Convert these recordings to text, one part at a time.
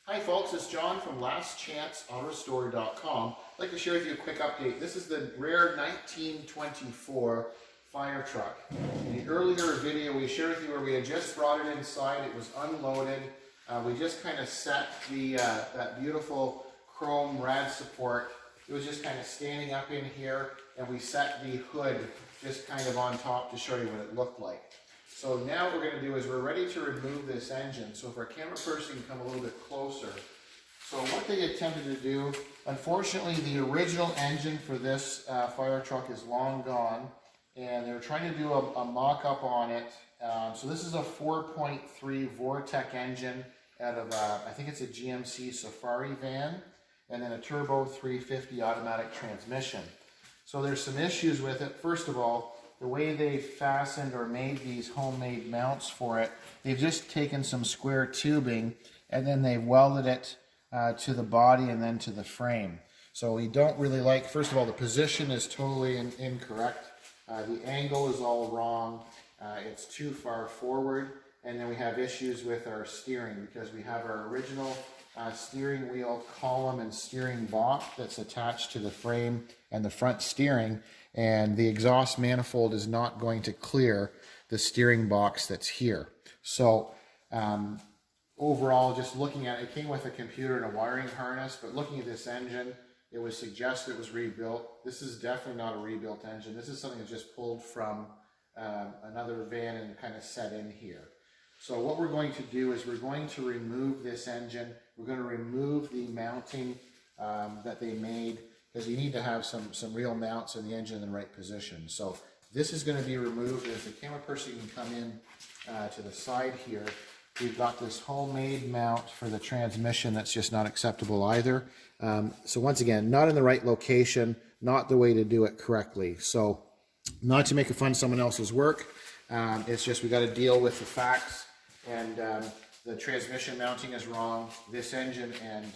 Hi folks, it's John from lastchanceautorestore.com. I'd like to share with you a quick update. This is the rare 1924 fire truck. In the earlier video we shared with you where we had just brought it inside, it was unloaded. We just kind of set the that beautiful chrome rad support. It was just kind of standing up in here, and we set the hood just kind of on top to show you what it looked like. So now what we're going to do is we're ready to remove this engine. So if our camera person can come a little bit closer. So what they attempted to do, unfortunately the original engine for this fire truck is long gone, and they were trying to do a mock-up on it. So this is a 4.3 Vortec engine out of, I think it's a GMC Safari van, and then a turbo 350 automatic transmission. So there's some issues with it. First of all, the way they fastened or made these homemade mounts for it, they've just taken some square tubing and then they've welded it to the body and then to the frame. So we don't really like, first of all, the position is totally incorrect. The angle is all wrong. It's too far forward. And then we have issues with our steering because we have our original steering wheel column and steering box that's attached to the frame and the front steering, and the exhaust manifold is not going to clear the steering box that's here. So overall, just looking at it, it came with a computer and a wiring harness, but looking at this engine, it would suggest it was rebuilt. This is definitely not a rebuilt engine. This is something that's just pulled from another van and kind of set in here. So what we're going to do is we're going to remove this engine. We're going to remove the mounting that they made, because you need to have some real mounts in the engine in the right position. So this is going to be removed. As the camera person can come in to the side here, we've got this homemade mount for the transmission that's just not acceptable either. So once again, not in the right location, not the way to do it correctly. So not to make fun of someone else's work, it's just we got to deal with the facts. And the transmission mounting is wrong. This engine and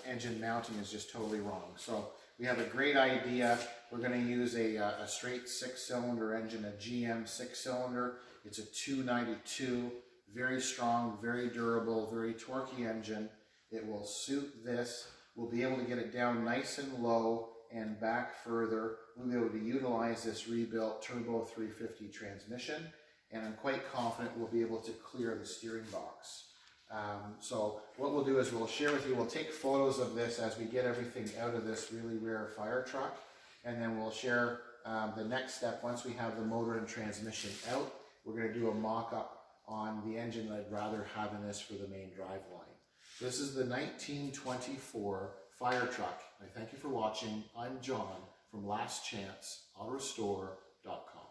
engine mounting is just totally wrong. So we have a great idea. We're going to use a straight 6-cylinder engine, a GM 6-cylinder. It's a 292, very strong, very durable, very torquey engine. It will suit this. We'll be able to get it down nice and low and back further. We'll be able to utilize this rebuilt turbo 350 transmission, and I'm quite confident we'll be able to clear the steering box. So what we'll do is we'll share with you, we'll take photos of this as we get everything out of this really rare fire truck, and then we'll share the next step. Once we have the motor and transmission out, we're going to do a mock-up on the engine that I'd rather have in this for the main drive line. This is the 1924 fire truck. I thank you for watching. I'm John from lastchanceautorestore.com.